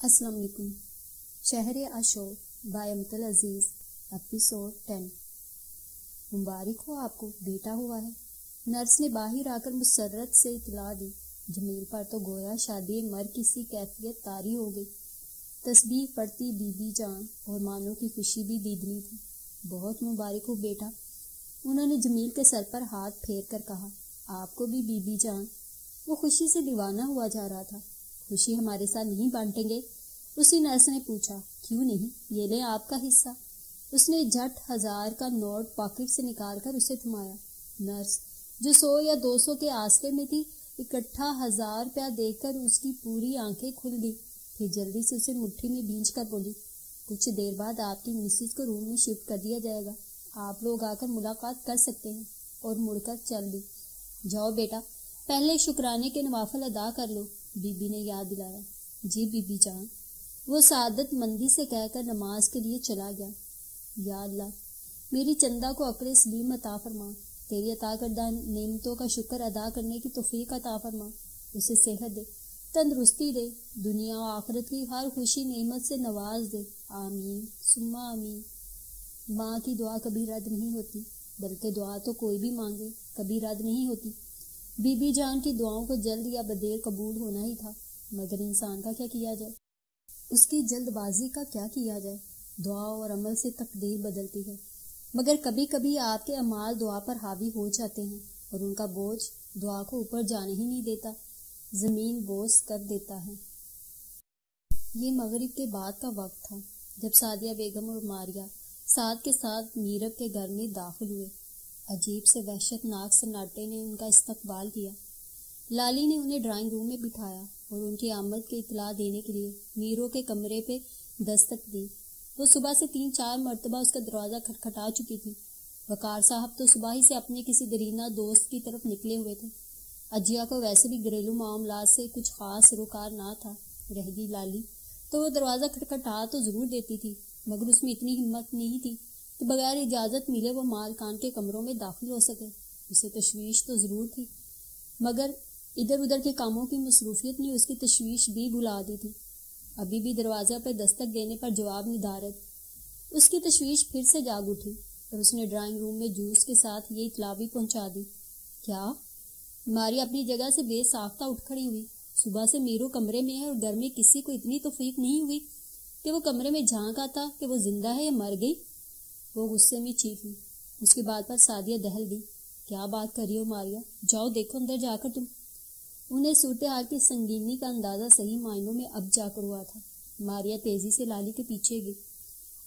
السلام علیکم. شہر عاشور بائی امت العزیز ایپیسوڈ 10. مبارک ہو آپ کو، بیٹا ہوا ہے. نرس نے باہر آ کر مسرت سے اطلاع دی. جمیل پر تو گویا شادی مر کسی کیفیت طاری ہو گئی. تسبیح پڑھتی بی بی جان اور مانو کی خوشی بھی دیدنی تھی. بہت مبارک ہو بیٹا، انہوں نے جمیل کے سر پر ہاتھ پھیر کر کہا. آپ کو بھی بی بی جان. وہ خوشی سے دیوانہ ہوا جا رہا تھا. خوشی ہمارے ساتھ نہیں بانٹیں گے؟ اسی نرس نے پوچھا. کیوں نہیں، یہ لیں آپ کا حصہ. اس نے جھٹ 1000 کا نوٹ پاکٹ سے نکال کر اسے تھمایا. نرس جو 100 یا 200 کے آسرے میں تھی، اکٹھا 1000 روپیہ دیکھ کر اس کی پوری آنکھیں کھل گئی. پھر جلدی سے اسے مٹھی میں بھینچ کر بولی. کچھ دیر بعد آپ کی مسز کو روم میں شفٹ کر دیا جائے گا. آپ لوگ آ کر ملاقات کر سکتے ہیں. اور مڑ کر چل دی. جاؤ بیٹا، پہلے شکرانے کے نوافل ادا کر لو، بی بی نے یاد دلایا. جی بی بی جان، وہ سعادت مندی سے کہہ کر نماز کے لیے چلا گیا. یا اللہ، میری چندہ کو عقل سلیم عطا فرما. تیری عطا کردہ نعمتوں کا شکر ادا کرنے کی توفیق عطا فرما. اسے صحت دے، تندرستی دے، دنیا و آخرت کی ہر خوشی نعمت سے نواز دے. آمین ثم آمین. ماں کی دعا کبھی رد نہیں ہوتی، بلکہ دعا تو کوئی بھی مانگے کبھی رد نہیں ہوتی. بی بی جان کی دعاؤں کو جلد یا بدیر قبول ہونا ہی تھا، مگر انسان کا کیا کیا جائے، اس کی جلد بازی کا کیا کیا جائے. دعا اور عمل سے تقدیر بدلتی ہے، مگر کبھی کبھی آپ کے اعمال دعا پر حاوی ہو جاتے ہیں اور ان کا بوجھ دعا کو اوپر جانے ہی نہیں دیتا، زمین بوس کر دیتا ہے. یہ مغرب کے بعد کا وقت تھا جب سعدیہ بیگم اور ماریہ ساتھ کے ساتھ میرب کے گھر میں داخل ہوئے. عجیب سے وحشت ناک سناٹے نے ان کا استقبال کیا. لالی نے انہیں ڈرائنگ روم میں بٹھایا اور ان کی آمد کی اطلاع دینے کے لیے میرو کے کمرے پہ دستک دی. وہ صبح سے 3-4 مرتبہ اس کا دروازہ کھٹکھٹا چکی تھی. وقار صاحب تو صبح ہی سے اپنے کسی درینہ دوست کی طرف نکلے ہوئے تھے. اجیا کو ویسے بھی گھریلو معاملات سے کچھ خاص روکار نہ تھا. رہ گئی لالی تو وہ دروازہ کھٹکھٹا تو ضرور دیتی تھی، مگر اس میں اتنی ہمت نہیں تھی کہ بغیر اجازت ملے وہ مالکان کے کمروں میں داخل ہو سکے. اسے تشویش تو ضرور تھی، مگر ادھر ادھر کے کاموں کی مصروفیت نے اس کی تشویش بھی بھلا دی تھی. ابھی بھی دروازہ پہ دستک دینے پر جواب ندارت. اس کی تشویش پھر سے جاگ اٹھی اور اس نے ڈرائنگ روم میں جوس کے ساتھ یہ اطلاع بھی پہنچا دی. کیا؟ ماری اپنی جگہ سے بے ساختہ اٹھ کھڑی ہوئی. صبح سے میرو کمرے میں ہے اور گھر میں کسی کو اتنی توفیق نہیں ہوئی کہ وہ کمرے میں جھانک آتا کہ وہ زندہ ہے یا مر گئی. وہ غصے میں چیخی. اس کی بات پر سعدیہ دہل گئی. کیا بات کر رہی ہو ماریہ؟ جاؤ دیکھو اندر جا کر تم. انہیں صورتحال کی سنگینی کا اندازہ صحیح معنوں میں اب جا کر ہوا تھا. ماریہ تیزی سے لالی کے پیچھے گئی.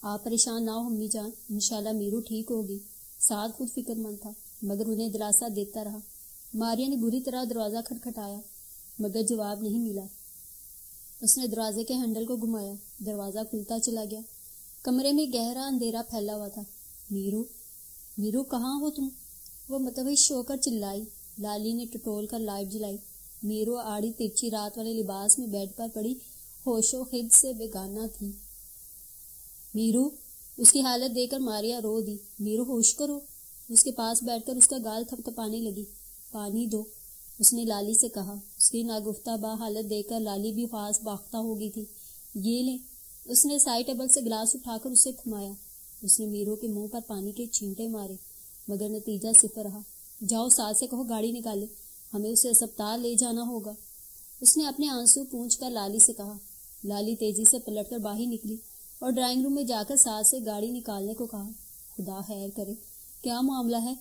آپ پریشان نہ ہو امی جان، انشاءاللہ میرو ٹھیک ہوگی. سعد خود فکر مند تھا مگر انہیں دلاسا دیتا رہا. ماریہ نے بری طرح دروازہ کھٹکھٹایا مگر جواب نہیں ملا. اس نے دروازے کے ہینڈل کو گھمایا. دروازہ کھلتا چلا گیا. کمرے میں گہرا اندھیرا پھیلا ہوا تھا. میرو، میرو کہاں ہو تم؟ وہ متوش ہو کر چلائی. لالی نے ٹٹول کر لائٹ جلائی. میرو آڑی ترچھی رات والے لباس میں بیڈ پر پڑی ہوش و خد سے بیگانہ تھی. میرو، اس کی حالت دیکھ کر ماریہ رو دی. میرو ہوش کرو. اس کے پاس بیٹھ کر اس کا گال تھپتھپانے لگی. پانی دو، اس نے لالی سے کہا. اس کی ناگفتہ با حالت دیکھ کر لالی بھی خاص باختہ ہو گئی تھی. یہ لیں. اس نے سائڈ ٹیبل سے گلاس اٹھا کر اسے تھمایا. اس نے میرو کے منہ پر پانی کے چھینٹے مارے مگر نتیجہ صفر رہا. جاؤ ساس سے کہو گاڑی نکالے، ہمیں اسے اسپتال لے جانا ہوگا. اس نے اپنے آنسو پونچھ کر لالی سے کہا. لالی تیزی سے پلٹ کر باہر نکلی اور ڈرائنگ روم میں جا کر ساس سے گاڑی نکالنے کو کہا. خدا خیر کرے، کیا معاملہ ہے؟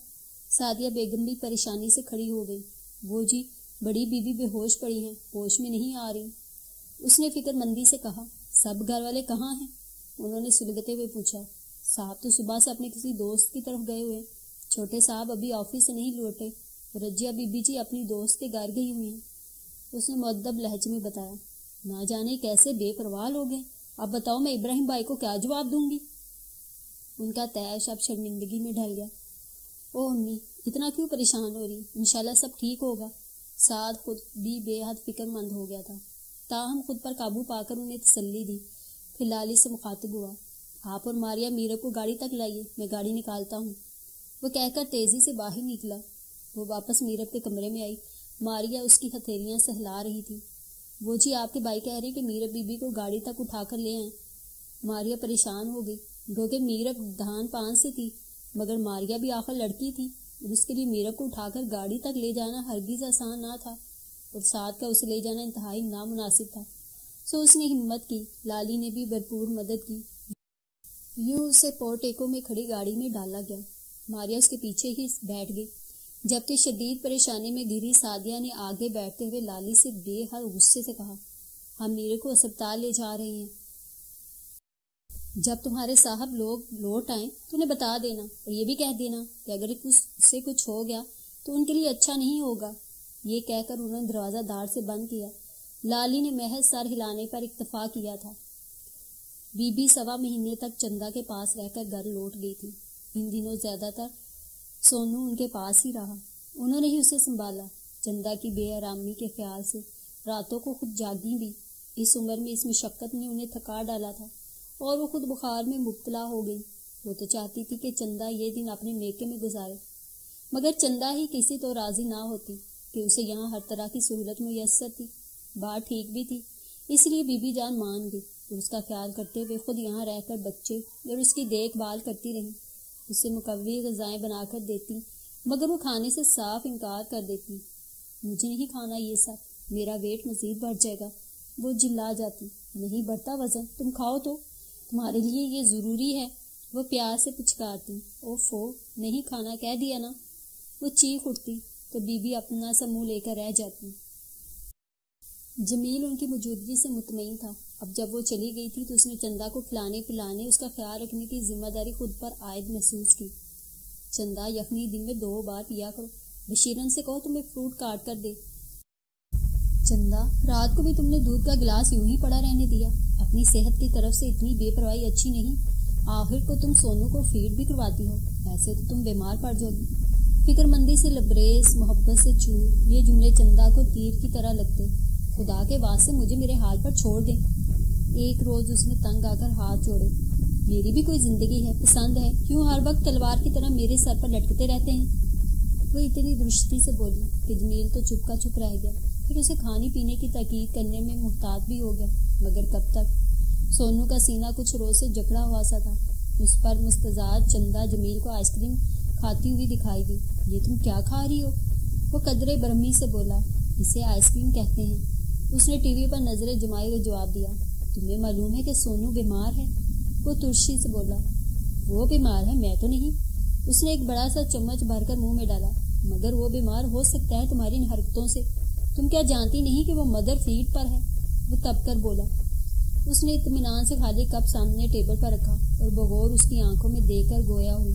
سعدیہ بیگم بھی پریشانی سے کھڑی ہو گئی. وہ جی، بڑی بی بی بے ہوش پڑی ہیں، ہوش میں نہیں آ رہی. اس نے فکر مندی سے کہا. سب گھر والے کہاں ہیں؟ انہوں نے سلگتے ہوئے پوچھا. صاحب تو صبح سے اپنے کسی دوست کی طرف گئے ہوئے. چھوٹے صاحب ابھی آفس سے نہیں لوٹے. رجیہ بی بی جی اپنی دوست کے گھر گئی ہوئی ہیں. اس نے مؤدب لہجے میں بتایا. نہ جانے کیسے بے پرواہ لوگ ہیں. اب بتاؤ میں ابراہیم بھائی کو کیا جواب دوں گی؟ ان کا تیش اب شرمندگی میں ڈھل گیا. او امی، اتنا کیوں پریشان ہو رہی؟ انشاءاللہ سب ٹھیک ہوگا. سعد خود بھی بے حد فکر مند ہو گیا تھا، تاہم خود پر قابو پا کر انہیں تسلی دی. پھر لالی سے مخاطب ہوا. آپ اور ماریہ میرے کو گاڑی تک لائیے، میں گاڑی نکالتا ہوں. وہ کہہ کر تیزی سے باہر نکلا. وہ واپس میرب کے کمرے میں آئی۔ ماریا اس کی ہتھیلیاں سہلا رہی تھی۔ وہ جی آپ کے بھائی کہہ رہے ہیں کہ میرب بی بی کو گاڑی تک اٹھا کر لے آئیں۔ ماریا پریشان ہو گئی کیونکہ میرب دھان پان سے تھی، مگر ماریا بھی آخر لڑکی تھی اور اس کے لیے میرب کو اٹھا کر گاڑی تک لے جانا ہرگز آسان نہ تھا، اور ساتھ کا اسے لے جانا انتہائی نامناسب تھا۔ سو اس نے ہمت کی۔ لالی نے بھی بھرپور مدد کی۔ یوں اسے پورٹیکو میں کھڑی گاڑی میں ڈالا گیا۔ ماریا اس کے پیچھے ہی بیٹھ گئی، جبکہ شدید پریشانی میں گھری سعدیہ نے آگے بیٹھتے ہوئے لالی سے بے حد غصے سے کہا، ہم میرے کو اسپتال لے جا رہے ہیں، جب تمہارے صاحب لوگ لوٹ آئیں تو انہیں بتا دینا، اور یہ بھی کہہ دینا کہ اگر اسے کچھ ہو گیا تو ان کے لیے اچھا نہیں ہوگا۔ یہ کہہ کر انہوں نے دروازہ دار سے بند کیا۔ لالی نے محض سر ہلانے پر اکتفا کیا تھا۔ بی بی 1.25 مہینے تک چندا کے پاس رہ کر گھر لوٹ گئی تھی۔ ان دنوں زیادہ تر سونو ان کے پاس ہی رہا۔ انہوں نے ہی اسے سنبھالا۔ چندا کی بے آرامی کے خیال سے راتوں کو خود جاگی بھی۔ اس عمر میں اس مشقت نے انہیں تھکا ڈالا تھا اور وہ خود بخار میں مبتلا ہو گئی۔ وہ تو چاہتی تھی کہ چندا یہ دن اپنے میکے میں گزارے، مگر چندا ہی کسی تو راضی نہ ہوتی کہ اسے یہاں ہر طرح کی سہولت میسر تھی۔ بات ٹھیک بھی تھی، اس لیے بی بی جان مان گئی اور اس کا خیال کرتے ہوئے خود یہاں رہ کر بچے اور اس کی دیکھ بھال کرتی رہی۔ اسے مقوی غذائیں بنا کر دیتی، مگر وہ کھانے سے صاف انکار کر دیتی۔ مجھے نہیں کھانا یہ سب، میرا ویٹ مزید بڑھ جائے گا۔ وہ جلا جاتی، نہیں بڑھتا وزن، تم کھاؤ تو، تمہارے لیے یہ ضروری ہے۔ وہ پیار سے پچکارتی، اوفو نہیں کھانا کہہ دیا نا۔ وہ چیخ اٹھتی تو بی بی اپنا سا منہ لے کر رہ جاتی۔ جمیل ان کی موجودگی سے مطمئن تھا۔ اب جب وہ چلی گئی تھی تو اس نے چندا کو کھلانے پلانے، اس کا خیال رکھنے کی ذمہ داری خود پر عائد محسوس کی۔ چندا یخنی دن میں 2 بار پیا کرو، بشیرن سے کہو تمہیں فروٹ کاٹ کر دے۔ چندا رات کو بھی تم نے دودھ کا گلاس یوں ہی پڑا رہنے دیا، اپنی صحت کی طرف سے اتنی بے پرواہی اچھی نہیں۔ آخر کو تم سونو کو فیڈ بھی کرواتی ہو، ایسے تو تم بیمار پڑ جاؤ گی۔ فکر مندی سے لبریز، محبت سے چور، یہ جملے چندا کو تیر کی طرح لگتے۔ خدا کے واسطے مجھے میرے حال پر چھوڑ دیں۔ ایک روز اس نے تنگ آ کر ہاتھ جوڑے، میری بھی کوئی زندگی ہے، پسند ہے، کیوں ہر وقت تلوار کی طرح میرے سر پر لٹکتے رہتے ہیں؟ وہ اتنی درشتی سے بولی کہ جمیل تو چپ کا چپ رہ گیا، پھر اسے کھانے پینے کی تاکید کرنے میں محتاط بھی ہو گیا، مگر کب تک؟ سونو کا سینہ کچھ روز سے جکڑا ہوا سا تھا۔ اس پر مستزاد چندا جمیل کو آئس کریم کھاتی ہوئی دکھائی دی۔ یہ تم کیا کھا رہی ہو؟ وہ قدرے برہمی سے بولا، اسے آئس کریم کہتے ہیں۔ اس نے ٹی وی پر نظریں جمائے ہوئے جواب دیا، تمہیں معلوم ہے کہ سونو بیمار ہے؟ وہ ترشی سے بولا، وہ بیمار ہے، میں تو نہیں۔ اس نے ایک بڑا سا چمچ بھر کر منہ میں ڈالا، مگر وہ بیمار ہو سکتا ہے تمہاری ان حرکتوں سے، تم کیا جانتی نہیں کہ وہ مدر فیڈ پر ہے؟ وہ تب کر بولا۔ اس نے اطمینان سے خالی کپ سامنے ٹیبل پر رکھا اور بغور اس کی آنکھوں میں دیکھ کر گویا ہوئی،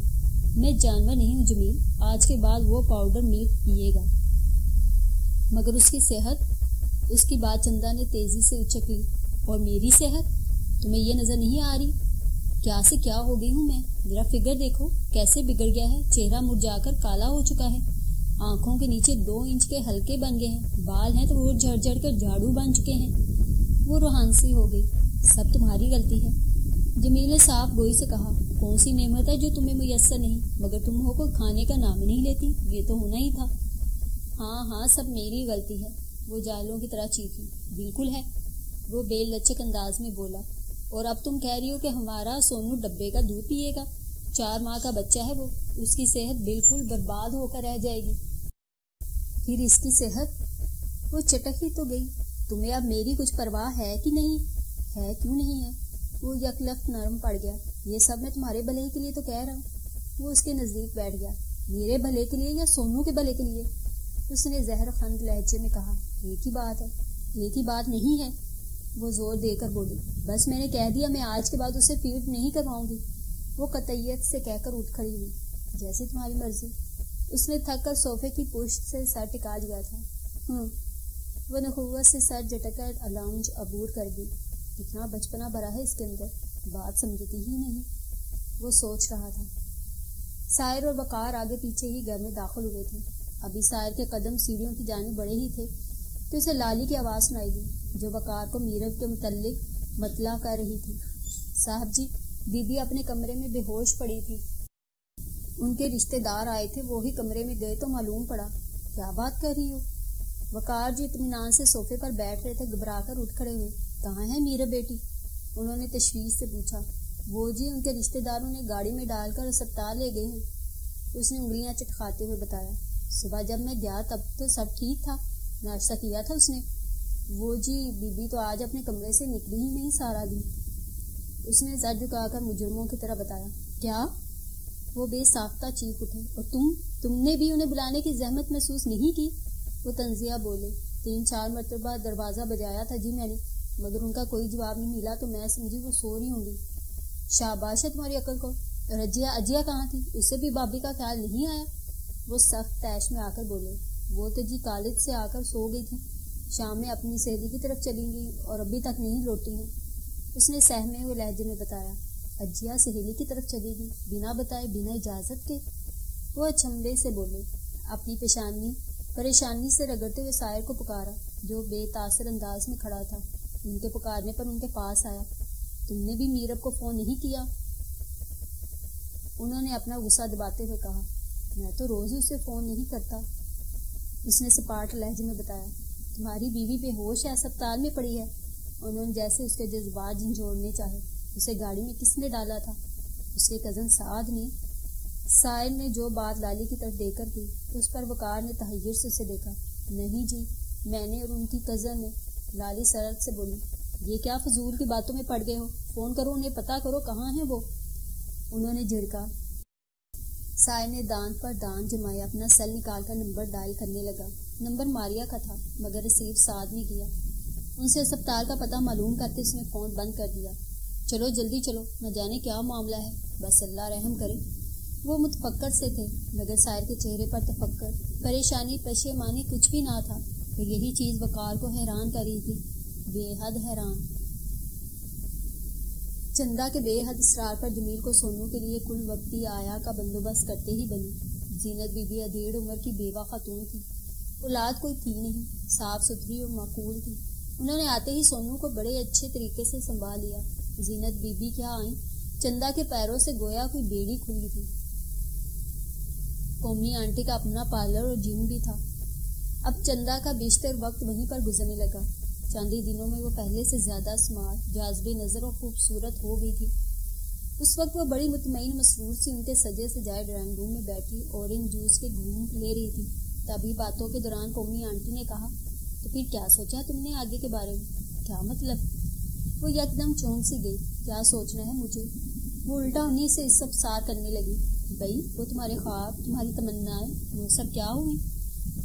میں جانور نہیں ہوں جمیل، آج کے بعد وہ پاؤڈر ملک پیے گا۔ مگر اس کی صحت؟ اس کی بات چندا نے تیزی سے اچک لی، اور میری صحت؟ تمہیں یہ نظر نہیں آ رہی کیا سے کیا ہو گئی ہوں میں؟ میرا فگر دیکھو کیسے بگڑ گیا ہے، چہرہ مرجھا کر کالا ہو چکا ہے، آنکھوں کے نیچے 2 انچ کے حلقے بن گئے ہیں، بال ہیں تو وہ جھڑ جھڑ کر جھاڑو بن چکے ہیں۔ وہ روحانسی ہو گئی، سب تمہاری غلطی ہے۔ جمیل نے صاف گوئی سے کہا، کون سی نعمت ہے جو تمہیں میسر نہیں، مگر تم ہو کو کھانے کا نام نہیں لیتی، یہ تو ہونا ہی تھا۔ ہاں سب میری غلطی ہے، وہ جائلوں کی طرح چیخی۔ بالکل ہے، وہ بے لچک انداز میں بولا، اور اب تم کہہ رہی ہو کہ ہمارا سونو ڈبے کا دودھ پیے گا؟ 4 ماہ کا بچہ ہے وہ، اس کی صحت بالکل برباد ہو کر رہ جائے گی۔ پھر اس کی صحت؟ وہ چٹک ہی تو گئی۔ تمہیں اب میری کچھ پرواہ ہے کہ نہیں؟ ہے کیوں نہیں ہے؟ وہ یکلخت نرم پڑ گیا، یہ سب میں تمہارے بھلے کے لیے تو کہہ رہا ہوں۔ وہ اس کے نزدیک بیٹھ گیا، میرے بھلے کے لیے یا سونو کے بھلے کے لیے؟ اس نے زہر خند لہجے میں کہا، ایک ہی بات ہے۔ ایک ہی بات نہیں ہے، وہ زور دے کر بولی، بس میں نے کہہ دیا میں آج کے بعد اسے فیڈ نہیں کرواؤں گی۔ وہ قطعیت سے کہہ کر اٹھ کھڑی ہوئی، جیسی تمہاری مرضی۔ اس نے تھک کر صوفے کی پشت سے سر ٹکا لیا تھا۔ وہ نخوت سے سر جھٹک کر الاؤنج عبور کر گئی۔ کتنا بچپنا بھرا ہے اس کے اندر، بات سمجھتی ہی نہیں، وہ سوچ رہا تھا۔ سائر اور وقار آگے پیچھے ہی گھر میں داخل ہوئے تھے۔ ابھی سائر کے قدم سیڑھیوں کی جانب بڑھے ہی تھے کہ اسے لالی کی آواز سنائی دی، جو وقار کو میرب کے متعلق مطلع کر رہی تھی۔ صاحب جی، بی بی اپنے کمرے میں بے ہوش پڑی تھی۔ ان کے رشتے دار آئے تھے، وہی کمرے میں گئے تو معلوم پڑا۔ کیا بات کر رہی ہو؟ وقار جو اطمینان سے صوفے پر بیٹھ رہے تھے گھبرا کر اٹھ کھڑے ہوئے۔ کہاں ہے میرا بیٹی؟ انہوں نے تشویش سے پوچھا۔ وہ جی ان کے رشتے داروں نے گاڑی میں ڈال کر اسپتال لے گئے ہیں، اس نے انگلیاں چٹکھاتے ہوئے بتایا۔ صبح جب میں گیا تب تو سب ٹھیک تھا، ناشتہ کیا تھا اس نے۔ وہ جی بی بی تو آج اپنے کمرے سے نکلی ہی نہیں سارا دن، اس نے سر جھکا کر مجرموں کی طرح بتایا۔ کیا؟ وہ بے ساختہ چیخ اٹھے۔ اور تم نے بھی انہیں بلانے کی زحمت محسوس نہیں کی؟ وہ طنزیہ بولے۔ 3-4 مرتبہ دروازہ بجایا تھا جی میں نے، مگر ان کا کوئی جواب نہیں ملا تو میں سمجھی وہ سو رہی ہوں گی۔ شاباش ہے تمہاری عقل کو۔ اور اجیا کہاں تھی؟ اسے بھی بابی کا خیال نہیں آیا؟ وہ سخت طیش میں آ کر بولے۔ وہ تو جی کالج سے آ کر سو گئی تھی، شام میں اپنی سہیلی کی طرف چلی گئی اور ابھی تک نہیں لوٹی ہیں، اس نے سہمے ہوئے لہجے میں بتایا۔ اجیا سہیلی کی طرف چلی گئی بنا بتائے، بنا اجازت کے؟ وہ اچنبھے سے بولے۔ اپنی پریشانی سے رگڑتے ہوئے سائر کو پکارا جو بے تاثر انداز میں کھڑا تھا۔ ان کے پکارنے پر ان کے پاس آیا۔ تم نے بھی میرب کو فون نہیں کیا؟ انہوں نے اپنا غصہ دباتے ہوئے کہا۔ میں تو روز اسے فون نہیں کرتا، اس نے سپاٹ لہجے میں بتایا۔ تمہاری بیوی بے ہوش ہے، اسپتال میں پڑی ہے۔ انہوں نے جیسے اس کے جذبات جھنجھوڑنے چاہے۔ اسے گاڑی میں کس نے ڈالا تھا؟ اس کے کزن سعد نے۔ سائل نے جو بات لالی کی طرف دے کر کی، اس پر وقار نے تحیر سے اسے دیکھا۔ نہیں جی، میں نے اور ان کی کزن نے۔ لالی سرد سے بولی۔ یہ کیا فضول کی باتوں میں پڑ گئے ہو؟ فون کرو انہیں، پتہ کرو کہاں ہیں وہ۔ انہوں نے جھڑکا۔ سائل نے دانت پر دانت جمائے اپنا سیل نکال کر نمبر ڈائل کرنے لگا۔ نمبر ماریا کا تھا مگر ریسیو سعد نے کیا۔ ان سے اسپتال کا پتہ معلوم کرتے اس نے فون بند کر دیا۔ چلو جلدی چلو، نہ جانے کیا معاملہ ہے، بس اللہ رحم کرے۔ وہ متفکر سے تھے مگر سائر کے چہرے پر تفکر، پریشانی، پشیمانی کچھ بھی نہ تھا۔ تو یہی چیز وقار کو حیران کر رہی تھی، بے حد حیران۔ چندا کے بے حد اصرار پر جمیل کو سونو کے لیے کل وقتی آیا کا بندوبست کرتے ہی بنی۔ زینت بی بی ادھیڑ عمر کی بیوہ خاتون تھی، اولاد کوئی تھی نہیں، صاف ستھری اور معقول تھی۔ انہوں نے آتے ہی سونو کو بڑے اچھے طریقے سے سنبھال لیا۔ زینت بی بی کیا آئیں، چندا کے پیروں سے گویا کوئی بیڑی کھلی تھی۔ قومی آنٹی کا اپنا پارلر اور جم بھی تھا۔ اب چندا کا بیشتر وقت وہیں پر گزرنے لگا۔ چند ہی دنوں میں وہ پہلے سے زیادہ اسمارٹ، جاذب نظر اور خوبصورت ہو گئی تھی۔ اس وقت وہ بڑی مطمئن مسرور سی ان کے سجے سجائے ڈرائنگ روم میں بیٹھی اورنج جوس کے گھونٹ لے رہی تھی۔ تبھی باتوں کے دوران قومی آنٹی نے کہا، تو پھر کیا سوچا تم نے آگے کے بارے میں؟ کیا مطلب؟ وہ یکدم چونک سی گئی۔ کیا سوچنا ہے مجھے؟ وہ الٹا انہیں سے استفسار کرنے لگی۔ بھئی وہ تمہارے خواب، تمہاری تمنائیں، وہ سب کیا ہوئی؟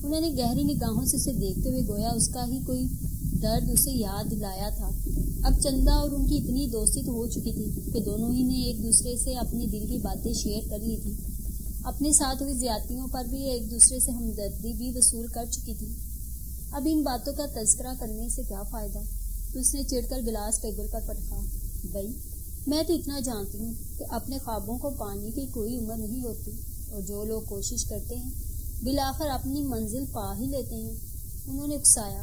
انہوں نے گہری نگاہوں سے اسے دیکھتے ہوئے گویا اس کا ہی کوئی درد اسے یاد دلایا تھا۔ اب چندا اور ان کی اتنی دوستی تو ہو چکی تھی کہ دونوں ہی نے ایک دوسرے سے اپنے دل کی باتیں شیئر کر لی تھی۔ اپنے ساتھ ہوئی زیادتیوں پر بھی ایک دوسرے سے ہمدردی بھی وصول کر چکی تھی۔ اب ان باتوں کا تذکرہ کرنے سے کیا فائدہ؟ تو اس نے چڑھ کر گلاس ٹیبل پر پٹکا۔ بھائی میں تو اتنا جانتی ہوں کہ اپنے خوابوں کو پانے کی کوئی عمر نہیں ہوتی، اور جو لوگ کوشش کرتے ہیں بالآخر اپنی منزل پا ہی لیتے ہیں۔ انہوں نے اکسایا۔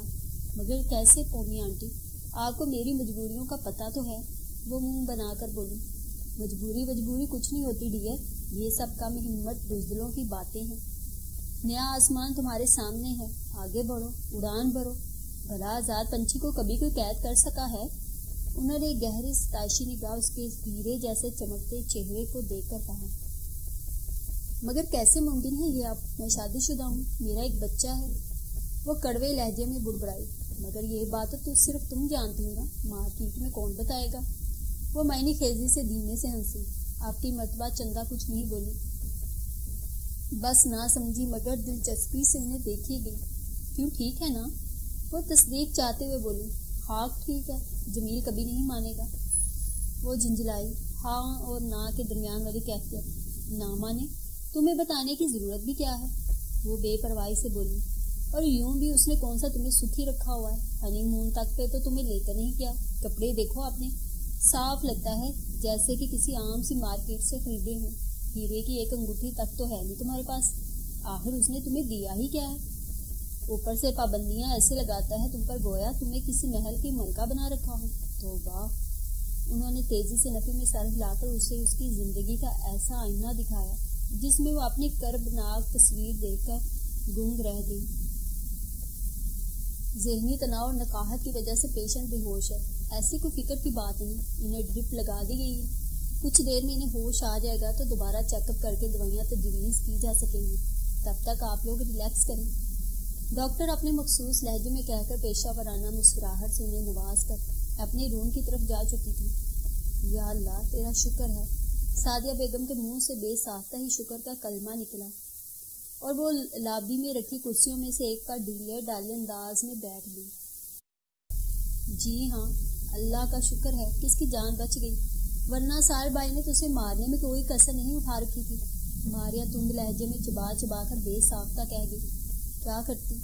مگر کیسے قومی آنٹی؟ آپ کو میری مجبوریوں کا پتہ تو ہے، وہ منہ بنا کر بولی۔ مجبوری کچھ نہیں ہوتی ڈیئر، یہ سب کم ہمت بزدلوں کی باتیں ہیں۔ نیا آسمان تمہارے سامنے ہے، آگے بڑھو، اڑان بھرو۔ بھلا آزاد پنچھی کو کبھی کوئی قید کر سکا ہے؟ انہوں نے گہری ستائشی نگاہ اس کے ہیرے جیسے چمکتے چہرے کو دیکھ کر کہا۔ مگر کیسے ممکن ہے یہ؟ اب میں شادی شدہ ہوں، میرا ایک بچہ ہے۔ وہ کڑوے لہجے میں بڑبڑائی۔ مگر یہ بات تو صرف تم جانتی ہو نا، مارکیٹ میں کون بتائے گا؟ وہ معنی خیزی سے دھیمے سے ہنسی۔ آپ کی مرتبہ چندا کچھ نہیں بولی، بس نہ سمجھی مگر دلچسپی سے انہیں دیکھی گئی۔ کیوں ٹھیک ہے نا؟ وہ تصدیق چاہتے ہوئے بولی۔ خاک ٹھیک ہے، جمیل کبھی نہیں مانے گا۔ وہ جھنجھلائی۔ ہاں اور نہ کے درمیان والی کیفیت۔ نہ مانے؟ تمہیں بتانے کی ضرورت بھی کیا ہے؟ وہ بے پرواہی سے بولی۔ اور یوں بھی اس نے کون سا تمہیں سکھی رکھا ہوا ہے؟ ہنی مون تک پہ تو تمہیں لے کر نہیں کیا۔ کپڑے دیکھو اپنے، صاف لگتا ہے جیسے کہ کسی عام سی مارکیٹ سے خریدے ہوں۔ ہیرے کی ایک انگوٹھی تک تو ہے نہیں تمہارے پاس۔ آخر اس نے تمہیں دیا ہی کیا ہے؟ اوپر سے پابندیاں ایسے لگاتا ہے تم پر گویا تمہیں کسی محل کی ملکہ بنا رکھا ہو۔ توبہ! انہوں نے تیزی سے نفی میں سر ہلا کر اسے اس کی زندگی کا ایسا آئینہ دکھایا جس میں وہ اپنی کربناک تصویر دیکھ کر گنگ رہ گئی۔ ذہنی تناؤ اور نقاہت کی وجہ سے پیشنٹ بے ہوش ہے۔ ایسی کوئی فکر کی بات نہیں، انہیں ڈرپ لگا دی گئی ہے، کچھ دیر میں انہیں ہوش آ جائے گا تو دوبارہ چیک اپ کر کے دوائیاں تجویز کی جا سکیں گی، تب تک آپ لوگ ریلیکس کریں۔ ڈاکٹر اپنے مخصوص لہجے میں کہہ کر پیشہ ورانہ مسکراہٹ سے انہیں نواز کر اپنے روم کی طرف جا چکی تھی۔ یا اللہ تیرا شکر ہے، سعدیہ بیگم کے منہ سے بے ساختہ ہی شکر کا کلمہ نکلا اور وہ لابی میں رکھی کرسیوں میں سے ایک پر ڈھیلے ڈالے انداز میں بیٹھ گئی۔ جی ہاں، اللہ کا شکر ہے کہ اس کی جان بچ گئی، ورنہ سار بھائی نے تو اسے مارنے میں کوئی کسر نہیں اٹھا رکھی تھی۔ ماریا تند لہجے میں چبا چبا کر بے ساختہ کہہ گئی۔ کیا کرتی؟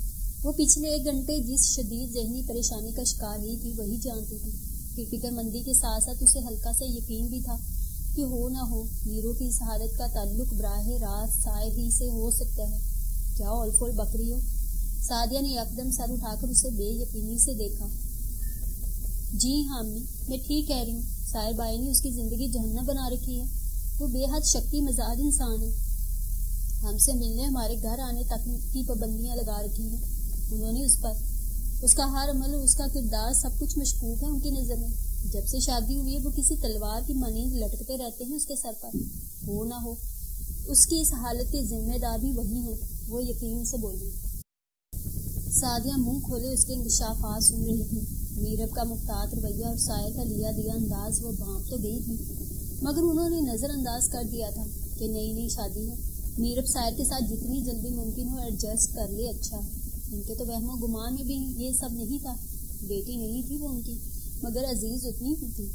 وہ پچھلے 1 گھنٹے جس شدید ذہنی پریشانی کا شکار ہوئی تھی وہی جانتی تھی۔ پھر فکر مندی کے ساتھ ساتھ اسے ہلکا سا یقین بھی تھا کہ ہو نہ ہو میرو کی اس حالت کا تعلق براہ راست سائے ہی سے ہو سکتا ہے۔ کیا اول فول بکری ہو؟ سعدیہ نے یکدم سر اٹھا کر اسے بے یقینی سے دیکھا۔ جی ہاں امی، میں ٹھیک کہہ رہی ہوں، سائر بائی نے اس کی زندگی جہنم بنا رکھی ہے۔ وہ بے حد شکی مزاج انسان ہے، ہم سے ملنے ہمارے گھر آنے تک کی پابندیاں لگا رکھی ہیں انہوں نے اس پر۔ اس کا ہر عمل اور اس کا کردار سب کچھ مشکوک ہے ان کی نظر میں۔ جب سے شادی ہوئی ہے وہ کسی تلوار کی مانند لٹکتے رہتے ہیں اس کے سر پر۔ ہو نہ ہو اس کی اس حالت کے ذمہ دار بھی وہی ہیں، وہ یقین سے بولی۔ سعدیہ منہ کھولے اس کے انکشافات سن رہی تھی۔ میرب کا محتاط رویہ اور سائے کا لیا دیا انداز وہ بھانپ تو گئی تھی، مگر انہوں نے نظر انداز کر دیا تھا کہ نئی شادی ہے، میرب سائر کے ساتھ جتنی جلدی ممکن ہو ایڈجسٹ کر لے اچھا ہے۔ ان کے تو وہم و گمان میں بھی یہ سب نہیں تھا۔ بیٹی نہیں تھی وہ ان کی، مگر عزیز اتنی ہی تھی۔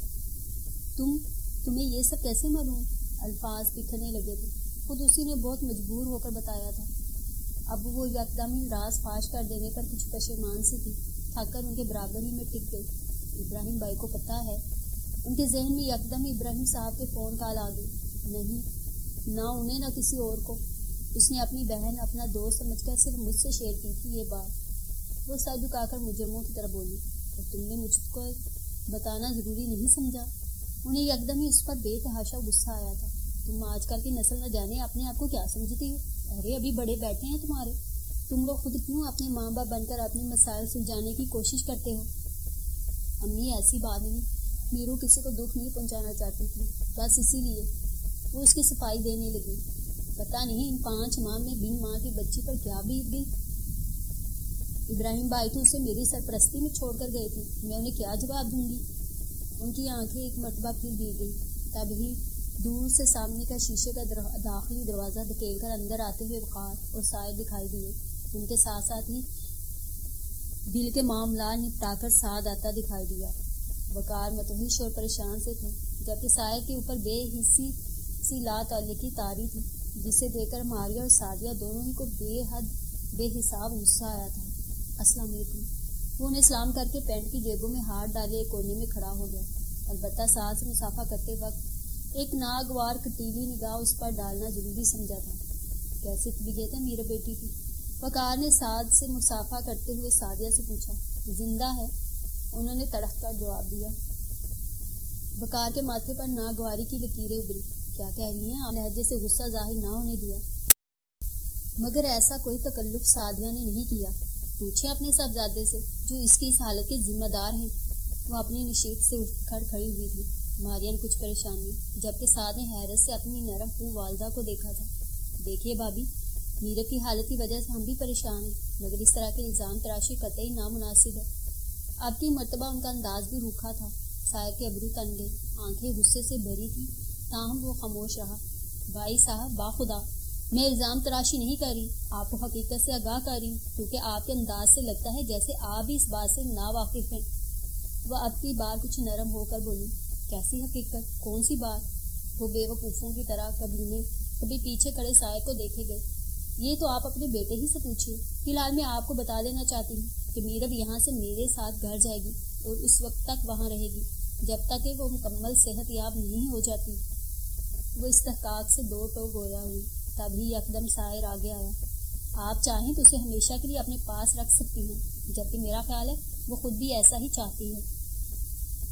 تمہیں یہ سب کیسے معلوم؟ الفاظ بکھرنے لگے تھے۔ خود اسی نے بہت مجبور ہو کر بتایا تھا۔ اب وہ یکدم ہی راز فاش کر دینے پر کچھ پشیمان سی تھی، تھک کر ان کے برابر ہی میں ٹک گئی۔ ابراہیم بھائی کو پتہ ہے؟ ان کے ذہن میں یکدم ہی ابراہیم صاحب کے فون کال آ گئی۔ نہیں، نہ انہیں نہ کسی اور کو۔ اس نے اپنی بہن اپنا دوست سمجھ کر صرف مجھ سے شیئر کی تھی یہ بات۔ وہ سر جھکا کر مجرموں کی طرح بولی، اور تم نے مجھ کو بتانا ضروری نہیں سمجھا؟ انہیں یکدم ہی اس پر بے تحاشا غصہ آیا تھا۔ تم آج کل کی نسل نہ جانے اپنے آپ کو کیا سمجھتی ہو؟ ارے ابھی بڑے بیٹھے ہیں تمہارے، تم لوگ خود کیوں اپنے ماں باپ بن کر اپنے مسائل سلجھانے کی کوشش کرتے ہو؟ امی ایسی بات نہیں، میرو کسی کو دکھ نہیں پہنچانا چاہتی تھی، بس اسی لیے۔ وہ اس کی صفائی دینے لگی۔ پتہ نہیں ان 5 ماہ میں بن ماں کی بچی پر کیا بیت گئی۔ ابراہیم بھائی تو اسے میری سرپرستی میں چھوڑ کر گئے تھے، میں انہیں کیا جواب دوں گی؟ ان کی آنکھیں ایک مرتبہ پھر گر گئی، تب ہی دور سے سامنے کا شیشے کا داخلی دروازہ دھکیل کر اندر آتے ہوئے وقار اور سائے دکھائی دیے۔ ان کے ساتھ ساتھ ہی دل کے معاملات نپٹا کر ساتھ آتا دکھائی دیا۔ وقار متوحش اور پریشان سے تھے، جبکہ سائے کے اوپر بے حسی سی لا تعلقی تاری تھی، جسے دیکھ کر ماریا اور سعدیہ دونوں ہی کو بے حساب غصہ آیا تھا۔ السلام علیکم۔ وہ انہیں سلام کر کے پینٹ کی جیبوں میں ہاتھ ڈالے ایک کونے میں کھڑا ہو گیا۔ البتہ ساتھ سے مسافہ کرتے وقت ایک ناگوار کٹیلی نگاہ اس پر ڈالنا ضروری سمجھا تھا۔ کیسی طبیعت ہے میرے بیٹی کی؟ وقار نے سعد سے مسافہ کرتے ہوئے سعدیہ سے پوچھا۔ زندہ ہے، انہوں نے تڑپ کر جواب دیا۔ وقار کے ماتھے پر ناگواری کی لکیریں ابھری۔ کیا کہہ رہی ہیں؟ لہجے سے غصہ ظاہر نہ ہونے دیا۔ مگر ایسا کوئی تکلف سعدیہ نے نہیں کیا۔ پوچھے اپنے صاحبزادے سے جو اس کی اس حالت کے ذمہ دار ہیں۔ وہ اپنی نشیب سے اٹھ کر کھڑی ہوئی تھی۔ ماریا نے کچھ پریشانی، جبکہ سعد نے حیرت سے اپنی نرم خوں والدہ کو دیکھا تھا۔ دیکھیے بھابھی، میرے کی حالت کی وجہ سے ہم بھی پریشان ہیں، مگر اس طرح کے الزام تراشی قطعی نامناسب ہے۔ اب کی مرتبہ ان کا انداز بھی روکھا تھا۔ سائے کے ابرو تن گئے، آنکھیں غصے سے بھری تھی، تاہم وہ خاموش رہا۔ بھائی صاحب باخدا، میں الزام تراشی نہیں کر رہی، آپ کو حقیقت سے آگاہ کر رہی ہوں، کیونکہ آپ کے انداز سے لگتا ہے جیسے آپ بھی اس بات سے ناواقف ہیں۔ وہ اب کی بار کچھ نرم ہو کر بولی۔ کیسی حقیقت؟ کون سی بات؟ وہ بے وقوفوں کی طرح کبھی پیچھے کھڑے سائے کو دیکھے گئے۔ یہ تو آپ اپنے بیٹے ہی سے پوچھیے۔ فی الحال میں آپ کو بتا دینا چاہتی ہوں کہ میرب یہاں سے میرے ساتھ گھر جائے گی اور اس وقت تک وہاں رہے گی جب تک کہ وہ مکمل صحت یاب نہیں ہو جاتی۔ وہ استحقاق سے 2 ٹوک گویا ہوئی، تبھی یکدم سائر آگے آیا۔ آپ چاہیں تو اسے ہمیشہ کے لیے اپنے پاس رکھ سکتی ہیں، جبکہ میرا خیال ہے وہ خود بھی ایسا ہی چاہتی ہے۔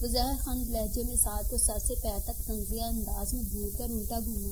وہ زہر خند لہجے میں سعد کو سر سے پیر تک تنزیہ انداز میں گھور کر الٹا گھوما۔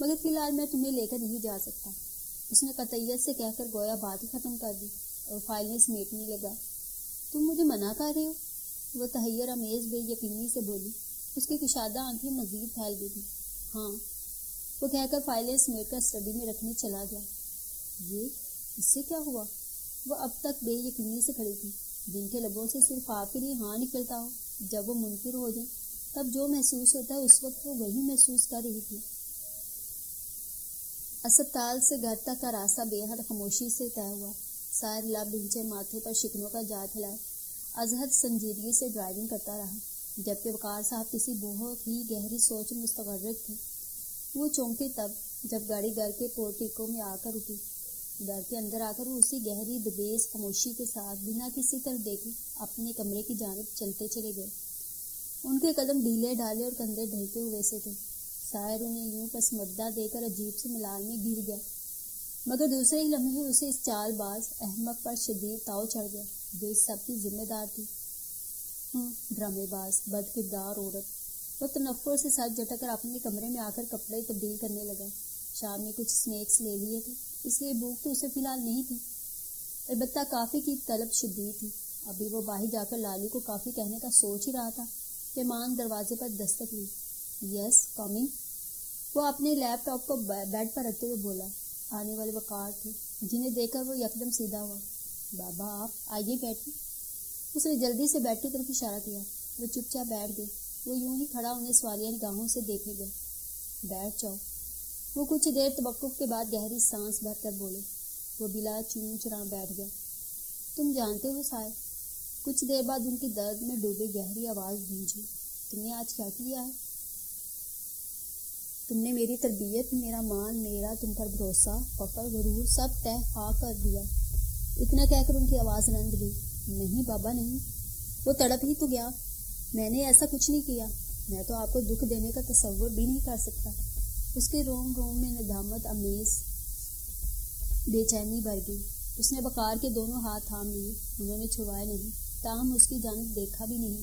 مگر فی الحال میں تمہیں لے کر نہیں جا سکتا، اس نے قطعیت سے کہہ کر گویا بات ہی ختم کر دی اور فائلیں سمیٹنے لگا۔ تم مجھے منع کر رہے ہو؟ وہ تحیر امیز بے یقینی سے بولی۔ اس کی کشادہ آنکھیں مزید پھیل گئی تھیں۔ ہاں، وہ کہہ کر فائلیں سمیٹ کر اسٹڈی میں رکھنے چلا گیا۔ یہ اس سے کیا ہوا؟ وہ اب تک بے یقینی سے کھڑی تھی۔ جن کے لبوں سے صرف آپ کے لیے ہاں نکلتا ہو، جب وہ منکر ہو جائیں تب جو محسوس ہوتا ہے اس وقت وہ وہی محسوس کر رہی تھی۔ اسپتال سے گھر تک کا راستہ بے حد خاموشی سے طے ہوا۔ سائر لب انچے ماتھے پر شکنوں کا جات ہلائے از حد سنجیدگی سے ڈرائیونگ کرتا رہا، جبکہ وقار صاحب کسی بہت ہی گہری سوچ میں مستغرق تھے۔ وہ چونکے تب جب گاڑی گھر کے پورٹیکو میں آ کر رکی۔ گھر کے اندر آ کر وہ اسی گہری دبیز خاموشی کے ساتھ بنا کسی طرف دیکھے اپنے کمرے کی جانب چلتے چلے گئے۔ ان کے قدم ڈھیلے ڈھالے اور کندھے ڈھلکے ہوئے سے تھے۔ سائر انہیں یوں پسمردہ دے کر عجیب سے ملال میں گر گیا، مگر دوسرے ہی لمحے اسے اس چال باز احمق پر شدید تاؤ چڑھ گیا جو اس سب کی ذمہ دار تھی۔ ڈرامے باز، بد کردار عورت۔ وہ تنفر سے ساتھ جھٹک کر اپنے کمرے میں آ کر کپڑے تبدیل کرنے لگا۔ شام میں کچھ سنیکس لے لیے تھے، اس لیے بھوک تو اسے فی الحال نہیں تھی، البتہ کافی کی طلب شدید تھی۔ ابھی وہ باہر جا کر لالی کو کافی کہنے کا سوچ ہی رہا تھا کہ مان دروازے پر دستک ہوئی۔ یس کمنگ، وہ اپنے لیپ ٹاپ کو بیڈ پر رکھتے ہوئے بولا۔ آنے والے وقار تھے، جنہیں دیکھ کر وہ یکدم سیدھا ہوا۔ بابا آپ آئیے بیٹھیے۔ اس نے جلدی سے بیڈ کی طرف اشارہ کیا۔ وہ چپ چاپ بیٹھ گئے۔ وہ یوں ہی کھڑا انہیں سوالیہ نگاہوں سے دیکھے گئے۔ بیٹھ جاؤ، وہ کچھ دیر توقف کے بعد گہری سانس بھر کر بولے۔ وہ بلا چون چراں بیٹھ گیا۔ تم جانتے ہو سائے، کچھ دیر بعد ان کی درد میں ڈوبے گہری آواز گونجی۔ تم نے آج کیا کیا ہے؟ تم نے میری تربیت، میرا مان، میرا تم پر بھروسہ، فخر، غرور سب طے خاک کر دیا۔ اتنا کہہ کر ان کی آواز رند گئی۔ نہیں بابا نہیں، وہ تڑپ ہی تو گیا۔ میں نے ایسا کچھ نہیں کیا، میں تو آپ کو دکھ دینے کا تصور بھی نہیں کر سکتا۔ اس کے روم روم میں ندامت امیز بے چینی بھر گئی۔ اس نے وقار کے دونوں ہاتھ تھام لیے، انہوں نے چھوائے نہیں، تاہم اس کی جانب دیکھا بھی نہیں۔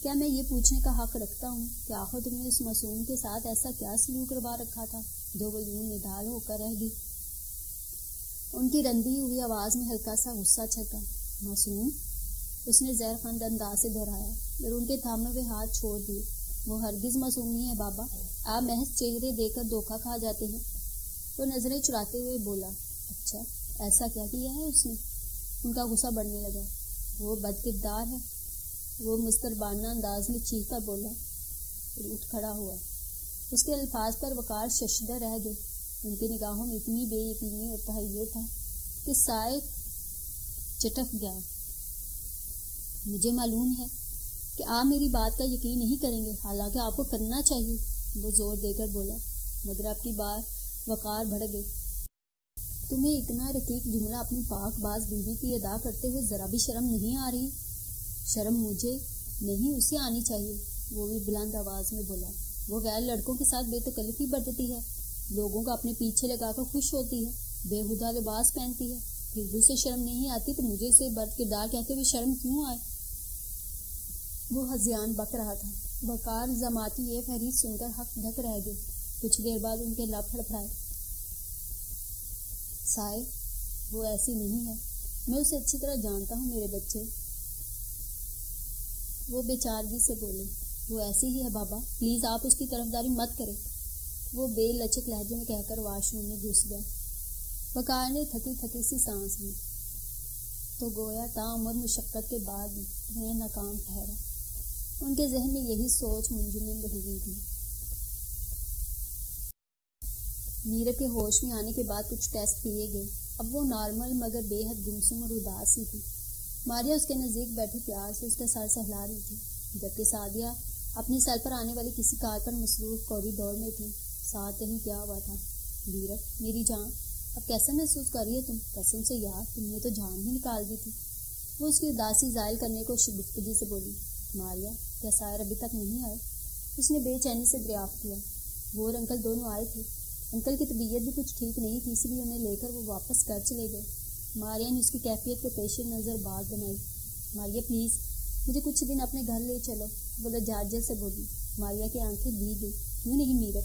کیا میں یہ پوچھنے کا حق رکھتا ہوں کہ آخر تم نے اس معصوم کے ساتھ ایسا کیا سلوک کروا رکھا تھا جو وہ یوں نڈال ہو کر رہ گئی؟ ان کی رندی ہوئی آواز میں ہلکا سا غصہ چھلکا۔ معصوم؟ اس نے زہر خند انداز سے دہرایا اور ان کے تھامے ہوئے ہاتھ چھوڑ دیے۔ وہ ہرگز معصوم نہیں ہے بابا، آپ محض چہرے دے کر دھوکہ کھا جاتے ہیں۔ وہ نظریں چراتے ہوئے بولا۔ اچھا، ایسا کیا کیا ہے اس نے؟ ان کا غصہ بڑھنے لگا۔ وہ بد کردار ہے، وہ مستربانہ انداز میں چیخ کر بولا اور اٹھ کھڑا ہوا۔ اس کے الفاظ پر وقار ششدر رہ گئے۔ ان کی نگاہوں میں اتنی بے یقینی اور تحیر تھا کہ سائے چٹک گیا۔ مجھے معلوم ہے کہ آپ میری بات کا یقین نہیں کریں گے، حالانکہ آپ کو کرنا چاہیے، وہ زور دے کر بولا، مگر اب کی بار وقار بڑھ گئی۔ تمہیں اتنا رقیق جملہ اپنی پاک باز بیوی کی ادا کرتے ہوئے ذرا بھی شرم نہیں آ رہی؟ شرم مجھے نہیں، اسے آنی چاہیے، وہ بھی بلند آواز میں بولا۔ وہ غیر لڑکوں کے ساتھ بے تکلفی برتتی ہے، لوگوں کو اپنے پیچھے لگا کر خوش ہوتی ہے، بےہودہ لباس پہنتی ہے، پھر بھی اسے شرم نہیں آتی تو مجھے اسے بد کردار کہتے ہوئے شرم کیوں آئے؟ وہ ہذیان بک رہا تھا۔ وقار زماتی یہ فہرست سن کر حق ڈھک رہ گئے۔ کچھ دیر بعد ان کے لب پھڑپھڑائے۔ سائے، وہ ایسی نہیں ہے، میں اسے اچھی طرح جانتا ہوں میرے بچے، وہ بے چارگی سے بولے۔ وہ ایسی ہی ہے بابا، پلیز آپ اس کی طرفداری مت کریں، وہ بے لچک لہجے میں کہہ کر واش روم میں گھس گیا۔ وقار نے تھکی تھکی سی سانس لی تو گویا تاعمر مشقت کے بعد میں ناکام ٹھہرا۔ ان کے ذہن میں یہی سوچ منجمد ہوئی تھی۔ میرب کے ہوش میں آنے کے بعد کچھ ٹیسٹ کیے گئے۔ اب وہ نارمل مگر بے حد گمسم اور اداس ہی تھی۔ ماریا اس کے نزدیک بیٹھی پیار سے اس کا سر سہلا رہی تھی، جبکہ سعدیہ اپنی سیل پر آنے والی کسی کار پر مصروف کوریڈور میں تھی۔ ساتھ کہیں کیا ہوا تھا؟ میرب میری جان، اب کیسا محسوس کر رہی ہے تم؟ قسم سے یار، تم نے تو جان ہی نکال دی تھی۔ وہ اس کی اداسی زائل کرنے کو شگفتگی سے بولی۔ ماریا، کیا سائر ابھی تک نہیں آئے؟ اس نے بے چینی سے دریافت کیا۔ وہ اور انکل دونوں آئے تھے، انکل کی طبیعت بھی کچھ ٹھیک نہیں تھی، اس لیے انہیں لے کر وہ واپس گھر چلے گئے۔ ماریا نے اس کی کیفیت کو پیش نظر بات بنائی۔ ماریا پلیز مجھے کچھ دن اپنے گھر لے چلو، وہ لجاجت سے بولی۔ ماریا کی آنکھیں بھیگ گئی۔ کیوں نہیں میرب،